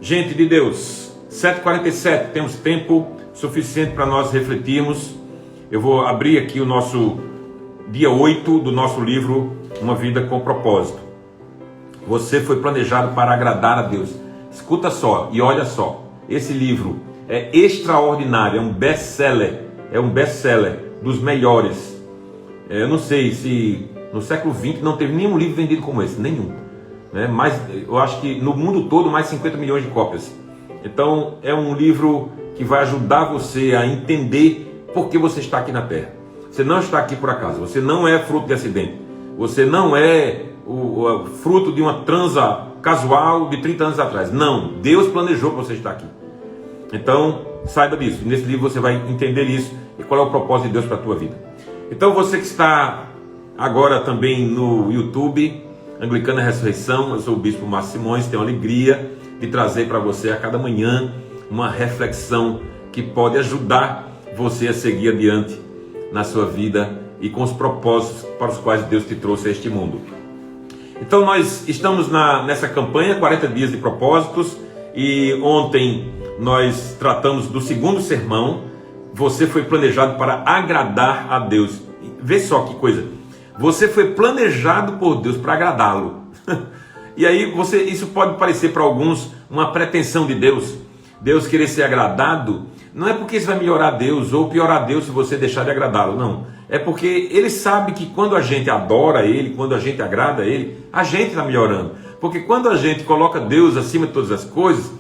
Gente de Deus, 7h47, temos tempo suficiente para nós refletirmos. Eu vou abrir aqui o nosso dia 8 do nosso livro, Uma Vida com Propósito. Você foi planejado para agradar a Deus. Escuta só e olha só, esse livro é extraordinário, é um best-seller, dos melhores. Eu não sei se no século XX não teve nenhum livro vendido como esse, nenhum. Mas eu acho que no mundo todo mais 50 milhões de cópias. Então é um livro que vai ajudar você a entender por que você está aqui na Terra. Você não está aqui por acaso, você não é fruto de acidente, você não é o fruto de uma transa casual de 30 anos atrás. Não, Deus planejou para você estar aqui. Então saiba disso, nesse livro você vai entender isso e qual é o propósito de Deus para a tua vida. Então você que está agora também no YouTube, Anglicana Ressurreição, eu sou o Bispo Márcio Simões, tenho a alegria de trazer para você a cada manhã uma reflexão que pode ajudar você a seguir adiante na sua vida e com os propósitos para os quais Deus te trouxe a este mundo. Então nós estamos nessa campanha, 40 dias de propósitos, e ontem nós tratamos do segundo sermão. Você foi planejado para agradar a Deus. Vê só que coisa. Você foi planejado por Deus para agradá-lo. E aí isso pode parecer para alguns uma pretensão de Deus. Deus querer ser agradado, não é porque isso vai melhorar Deus ou piorar Deus se você deixar de agradá-lo, não. É porque Ele sabe que quando a gente adora Ele, quando a gente agrada Ele, a gente está melhorando. Porque quando a gente coloca Deus acima de todas as coisas,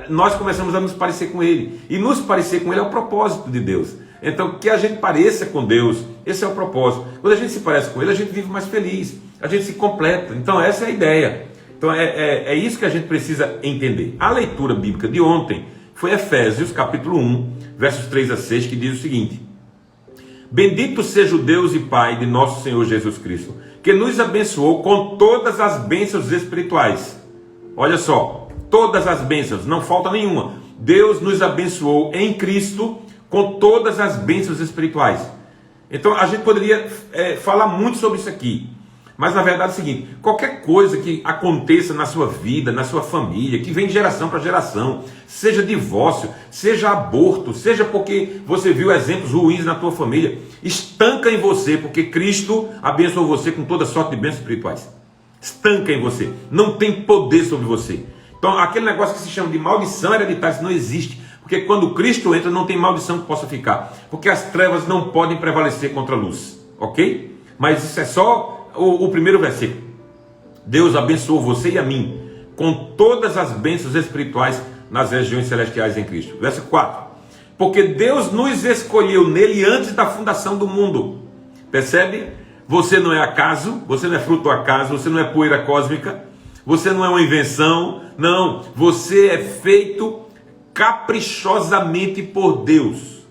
nós começamos a nos parecer com Ele. E nos parecer com Ele é o propósito de Deus. Então, que a gente pareça com Deus, esse é o propósito. Quando a gente se parece com Ele, a gente vive mais feliz, a gente se completa. Então, essa é a ideia. Então, é isso que a gente precisa entender. A leitura bíblica de ontem foi Efésios, capítulo 1, versos 3 a 6, que diz o seguinte: Bendito seja o Deus e Pai de nosso Senhor Jesus Cristo, que nos abençoou com todas as bênçãos espirituais. Olha só, todas as bênçãos, não falta nenhuma. Deus nos abençoou em Cristo com todas as bênçãos espirituais. Então a gente poderia falar muito sobre isso aqui, mas na verdade é o seguinte: qualquer coisa que aconteça na sua vida, na sua família, que vem de geração para geração, seja divórcio, seja aborto, seja porque você viu exemplos ruins na tua família, estanca em você, porque Cristo abençoou você com toda sorte de bênçãos espirituais. Estanca em você, não tem poder sobre você. Então aquele negócio que se chama de maldição hereditária, isso não existe. Porque quando Cristo entra, não tem maldição que possa ficar. Porque as trevas não podem prevalecer contra a luz. Ok? Mas isso é só o primeiro versículo. Deus abençoou você e a mim com todas as bênçãos espirituais nas regiões celestiais em Cristo. Verso 4. Porque Deus nos escolheu nele antes da fundação do mundo. Percebe? Você não é acaso, você não é fruto do acaso, você não é poeira cósmica, você não é uma invenção. Não, você é feito caprichosamente por Deus.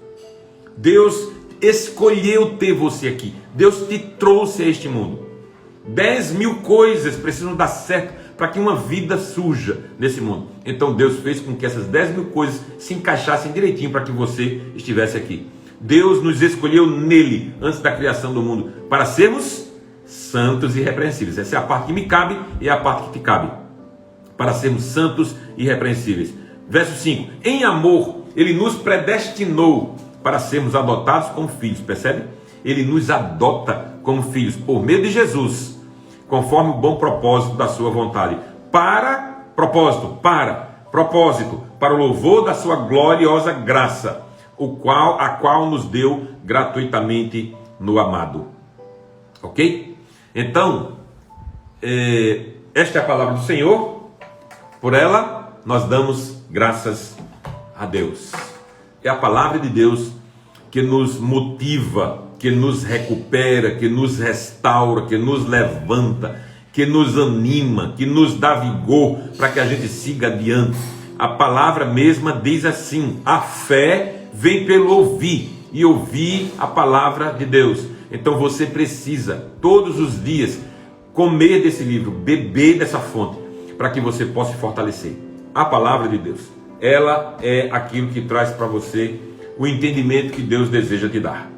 Deus escolheu ter você aqui. Deus te trouxe a este mundo. 10.000 coisas precisam dar certo para que uma vida surja nesse mundo. Então Deus fez com que essas 10.000 coisas se encaixassem direitinho para que você estivesse aqui. Deus nos escolheu nele, antes da criação do mundo, para sermos santos e irrepreensíveis. Essa é a parte que me cabe e é a parte que te cabe. Para sermos santos e irrepreensíveis. Verso 5, em amor, Ele nos predestinou para sermos adotados como filhos, percebe? Ele nos adota como filhos, por meio de Jesus, conforme o bom propósito da sua vontade, para o louvor da sua gloriosa graça, a qual nos deu gratuitamente no amado. Ok? Então, esta é a palavra do Senhor, por ela nós damos graças a Deus. É a palavra de Deus que nos motiva, que nos recupera, que nos restaura, que nos levanta, que nos anima, que nos dá vigor para que a gente siga adiante. A palavra mesma diz assim: a fé vem pelo ouvir, e ouvir a palavra de Deus. Então você precisa todos os dias comer desse livro, beber dessa fonte, para que você possa se fortalecer. A palavra de Deus, ela é aquilo que traz para você o entendimento que Deus deseja te dar.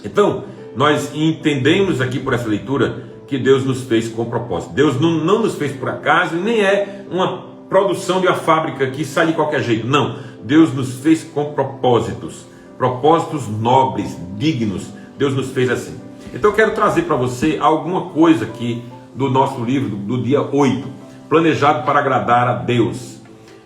Então, nós entendemos aqui por essa leitura que Deus nos fez com propósito. Deus não nos fez por acaso, nem é uma produção de uma fábrica que sai de qualquer jeito. Não, Deus nos fez com propósitos, propósitos nobres, dignos. Deus nos fez assim. Então eu quero trazer para você alguma coisa aqui do nosso livro, do dia 8, planejado para agradar a Deus.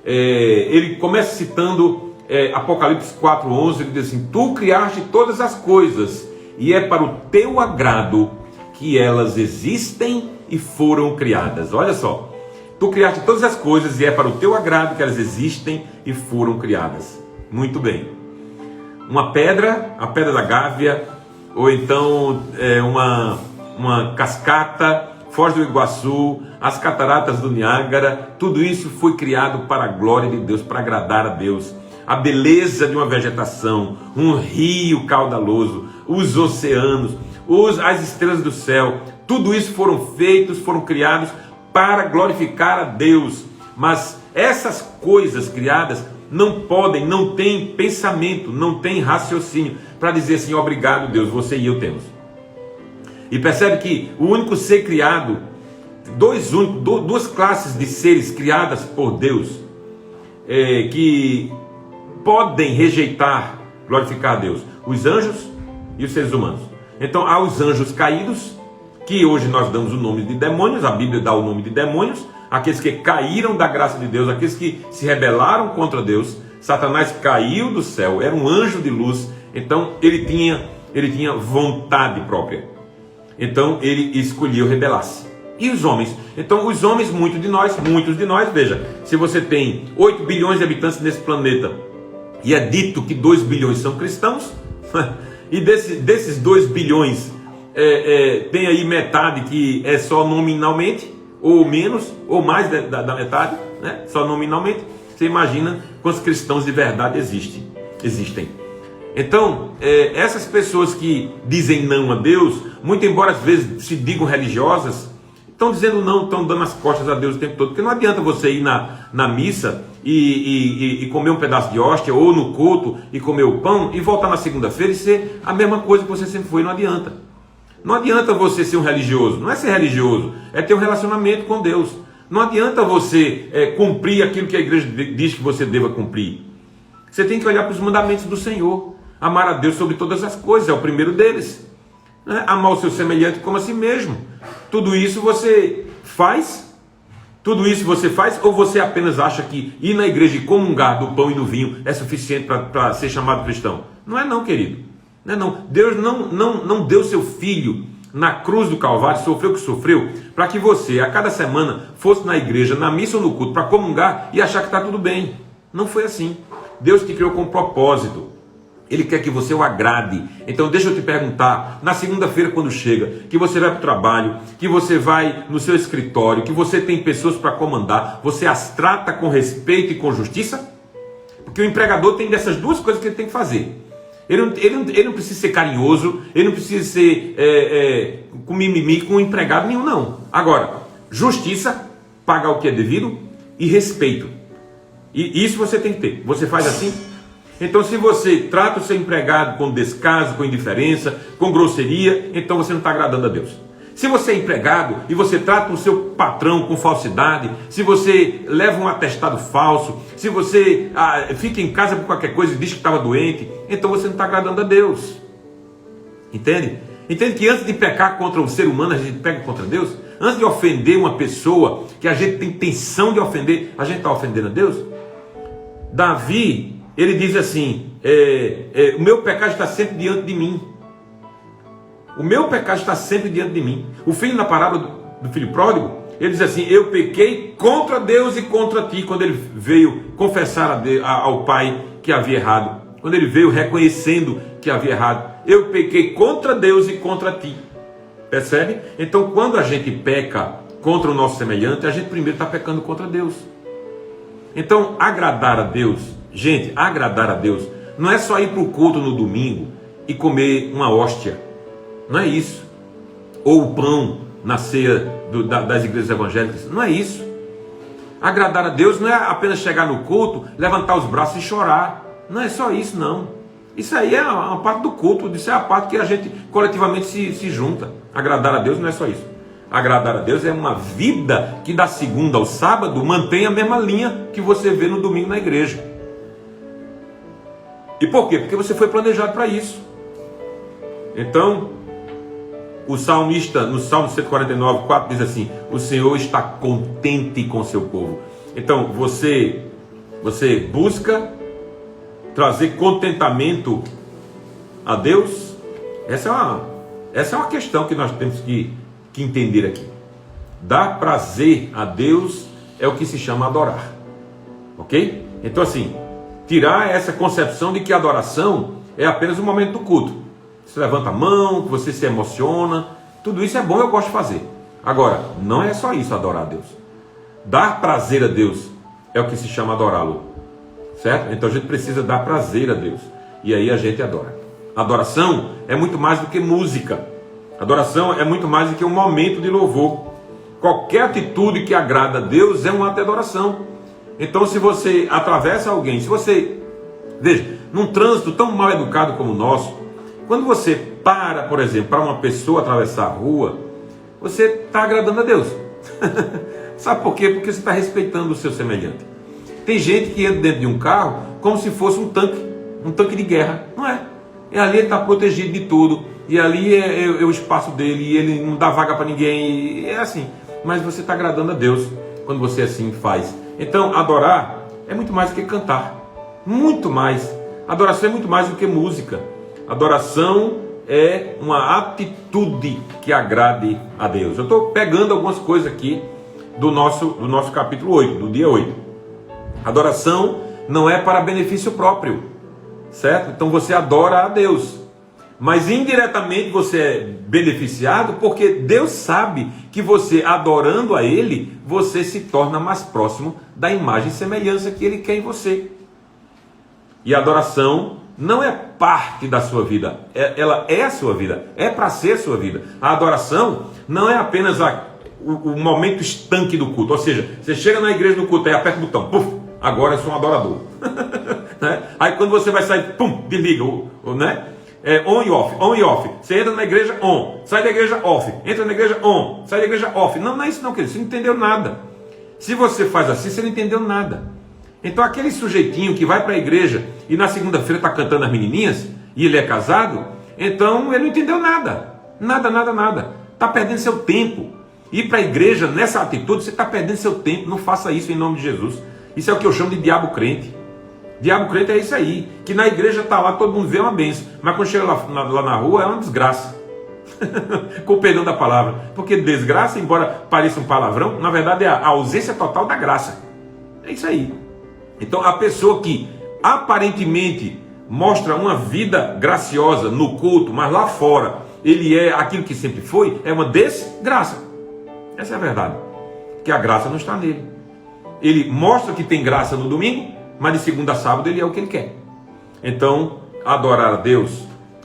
Ele começa citando Apocalipse 4:11, ele diz assim: tu criaste todas as coisas, e é para o teu agrado que elas existem e foram criadas. Olha só, tu criaste todas as coisas e é para o teu agrado que elas existem e foram criadas. Muito bem. Uma pedra, a pedra da Gávea, ou então uma cascata, Foz do Iguaçu, as cataratas do Niágara, tudo isso foi criado para a glória de Deus, para agradar a Deus. A beleza de uma vegetação, um rio caudaloso, os oceanos, as estrelas do céu, tudo isso foram feitos, foram criados para glorificar a Deus. Mas essas coisas criadas não podem, não têm pensamento, não têm raciocínio para dizer assim: obrigado Deus, você e eu temos. E percebe que o único ser criado, duas classes de seres criadas por Deus, que podem rejeitar, glorificar a Deus: os anjos e os seres humanos. Então há os anjos caídos, que hoje nós damos o nome de demônios, a Bíblia dá o nome de demônios, aqueles que caíram da graça de Deus, aqueles que se rebelaram contra Deus. Satanás caiu do céu, era um anjo de luz, então ele tinha vontade própria, então ele escolheu rebelar-se. E os homens? Então os homens, muitos de nós, veja, se você tem 8 bilhões de habitantes nesse planeta, e é dito que 2 bilhões são cristãos, e desses 2 bilhões, tem aí metade que é só nominalmente, ou menos, ou mais da metade, né? Só nominalmente. Você imagina quantos cristãos de verdade existem. Então, essas pessoas que dizem não a Deus, muito embora às vezes se digam religiosas, estão dizendo não, estão dando as costas a Deus o tempo todo. Porque não adianta você ir na missa e comer um pedaço de hóstia, ou no culto e comer o pão, e voltar na segunda-feira e ser a mesma coisa que você sempre foi. Não adianta. Não adianta você ser um religioso. Não é ser religioso, é ter um relacionamento com Deus. Não adianta você cumprir aquilo que a igreja diz que você deva cumprir. Você tem que olhar para os mandamentos do Senhor. Amar a Deus sobre todas as coisas, é o primeiro deles. Amar o seu semelhante como a si mesmo. Tudo isso você faz? Tudo isso você faz? Ou você apenas acha que ir na igreja e comungar do pão e do vinho é suficiente para ser chamado cristão? Não é não, querido. Não é não. Deus não deu seu filho na cruz do Calvário, sofreu o que sofreu, para que você, a cada semana, fosse na igreja, na missa ou no culto, para comungar e achar que está tudo bem. Não foi assim. Deus te criou com um propósito. Ele quer que você o agrade. Então deixa eu te perguntar, na segunda-feira quando chega, que você vai para o trabalho, que você vai no seu escritório, que você tem pessoas para comandar, você as trata com respeito e com justiça? Porque o empregador tem dessas duas coisas que ele tem que fazer. Ele não precisa ser carinhoso, ele não precisa ser com mimimi com um empregado nenhum, não. Agora, justiça, pagar o que é devido, e respeito. E isso você tem que ter. Você faz assim? Então, se você trata o seu empregado com descaso, com indiferença, com grosseria, então você não está agradando a Deus. Se você é empregado e você trata o seu patrão com falsidade, se você leva um atestado falso, se você fica em casa por qualquer coisa e diz que estava doente, então você não está agradando a Deus. Entende? Entende que antes de pecar contra o ser humano, a gente peca contra Deus? Antes de ofender uma pessoa que a gente tem intenção de ofender, a gente está ofendendo a Deus? Davi, ele diz assim, o meu pecado está sempre diante de mim. O meu pecado está sempre diante de mim. O filho, na parábola do filho pródigo, ele diz assim: eu pequei contra Deus e contra ti. Quando ele veio confessar ao pai que havia errado, quando ele veio reconhecendo que havia errado, eu pequei contra Deus e contra ti. Percebe? Então, quando a gente peca contra o nosso semelhante, a gente primeiro está pecando contra Deus. Então, agradar a Deus, gente, agradar a Deus não é só ir para o culto no domingo e comer uma hóstia. Não é isso. Ou o pão na ceia das igrejas evangélicas. Não é isso. Agradar a Deus não é apenas chegar no culto, levantar os braços e chorar. Não é só isso, não. Isso aí é uma parte do culto. Isso é a parte que a gente coletivamente se junta. Agradar a Deus não é só isso. Agradar a Deus é uma vida que da segunda ao sábado mantém a mesma linha que você vê no domingo na igreja. E por quê? Porque você foi planejado para isso. Então, o salmista, no Salmo 149, 4, diz assim: o Senhor está contente com seu povo. Então, você busca trazer contentamento a Deus. Essa é uma questão que nós temos que entender aqui. Dar prazer a Deus é o que se chama adorar. Ok? Então, assim, tirar essa concepção de que a adoração é apenas um momento do culto. Você levanta a mão, você se emociona, tudo isso é bom, eu gosto de fazer. Agora, não é só isso adorar a Deus. Dar prazer a Deus é o que se chama adorá-lo, certo? Então a gente precisa dar prazer a Deus, e aí a gente adora. Adoração é muito mais do que música. Adoração é muito mais do que um momento de louvor. Qualquer atitude que agrada a Deus é um ato de adoração. Então, se você atravessa alguém, se você, veja, num trânsito tão mal educado como o nosso, quando você para, por exemplo, para uma pessoa atravessar a rua, você está agradando a Deus. Sabe por quê? Porque você está respeitando o seu semelhante. Tem gente que entra dentro de um carro como se fosse um tanque de guerra. Não é. E ali ele está protegido de tudo, e ali é o espaço dele, e ele não dá vaga para ninguém, e é assim. Mas você está agradando a Deus quando você assim faz. Então, adorar é muito mais do que cantar. Muito mais. Adoração é muito mais do que música. Adoração é uma atitude que agrade a Deus. Eu estou pegando algumas coisas aqui do nosso capítulo 8, do dia 8. Adoração não é para benefício próprio, certo? Então você adora a Deus, mas indiretamente você é beneficiado, porque Deus sabe que você adorando a Ele, você se torna mais próximo da imagem e semelhança que Ele quer em você. E a adoração não é parte da sua vida, ela é a sua vida, é para ser a sua vida. A adoração não é apenas o momento estanque do culto, ou seja, você chega na igreja do culto e aperta o botão, puf, agora eu sou um adorador. Né? Aí quando você vai sair, pum, desliga, né? On e off, on e off. Você entra na igreja, on, sai da igreja, off, entra na igreja, on, sai da igreja, off. Não, não é isso não, querido, você não entendeu nada. Se você faz assim, você não entendeu nada. Então aquele sujeitinho que vai para a igreja e na segunda-feira está cantando as menininhas, e ele é casado, então ele não entendeu nada. Nada. Está perdendo seu tempo. Ir para a igreja nessa atitude, você está perdendo seu tempo. Não faça isso em nome de Jesus. Isso é o que eu chamo de diabo crente. Diabo crente é isso aí, que na igreja está lá, todo mundo vê uma bênção, mas quando chega lá na rua é uma desgraça. Com o perdão da palavra. Porque desgraça, embora pareça um palavrão, na verdade é a ausência total da graça. É isso aí. Então a pessoa que aparentemente mostra uma vida graciosa no culto, mas lá fora ele é aquilo que sempre foi, é uma desgraça. Essa é a verdade. Que a graça não está nele. Ele mostra que tem graça no domingo, mas de segunda a sábado ele é o que ele quer. Então, adorar a Deus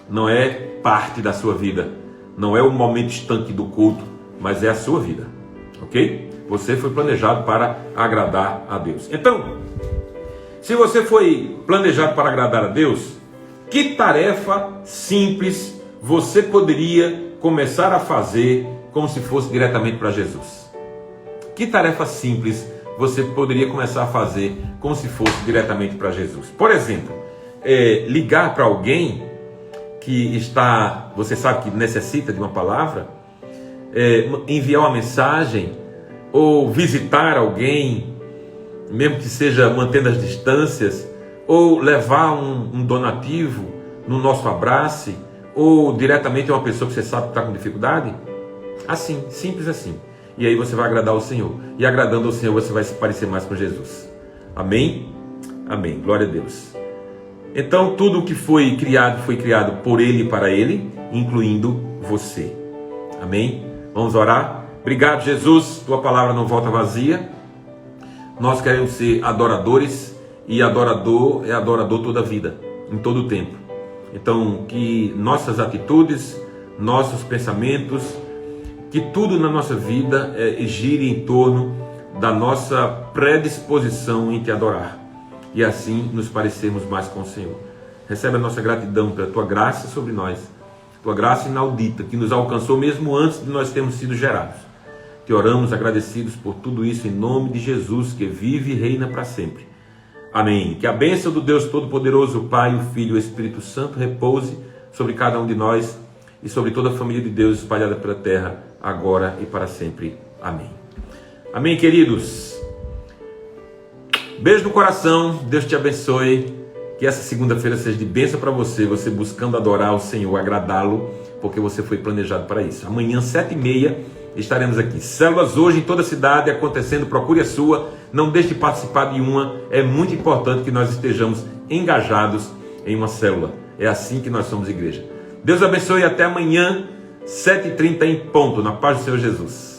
não é parte da sua vida, não é o momento estanque do culto, mas é a sua vida, ok? Você foi planejado para agradar a Deus. Então, se você foi planejado para agradar a Deus, que tarefa simples você poderia começar a fazer como se fosse diretamente para Jesus? Que tarefa simples você poderia começar a fazer como se fosse diretamente para Jesus? Por exemplo, ligar para alguém que está, você sabe que necessita de uma palavra, enviar uma mensagem, ou visitar alguém, mesmo que seja mantendo as distâncias, ou levar um donativo no nosso abraço, ou diretamente a uma pessoa que você sabe que está com dificuldade. Assim, simples assim. E aí você vai agradar ao Senhor. E agradando ao Senhor, você vai se parecer mais com Jesus. Amém? Amém. Glória a Deus. Então, tudo o que foi criado por Ele e para Ele, incluindo você. Amém? Vamos orar? Obrigado, Jesus. Tua palavra não volta vazia. Nós queremos ser adoradores. E adorador é adorador toda a vida, em todo o tempo. Então, que nossas atitudes, nossos pensamentos, que tudo na nossa vida gire em torno da nossa predisposição em te adorar. E assim nos parecermos mais com o Senhor. Recebe a nossa gratidão pela tua graça sobre nós. Tua graça inaudita, que nos alcançou mesmo antes de nós termos sido gerados. Te oramos agradecidos por tudo isso em nome de Jesus, que vive e reina para sempre. Amém. Que a bênção do Deus Todo-Poderoso, o Pai, o Filho e o Espírito Santo repouse sobre cada um de nós e sobre toda a família de Deus espalhada pela terra, agora e para sempre. Amém. Amém, queridos. Beijo no coração, Deus te abençoe. Que essa segunda-feira seja de bênção para você, você buscando adorar o Senhor, agradá-lo, porque você foi planejado para isso. Amanhã, 7h30, estaremos aqui. Células hoje em toda a cidade acontecendo, procure a sua, não deixe de participar de uma. É muito importante que nós estejamos engajados em uma célula. É assim que nós somos igreja. Deus abençoe e até amanhã, 7h30 em ponto, na paz do Senhor Jesus.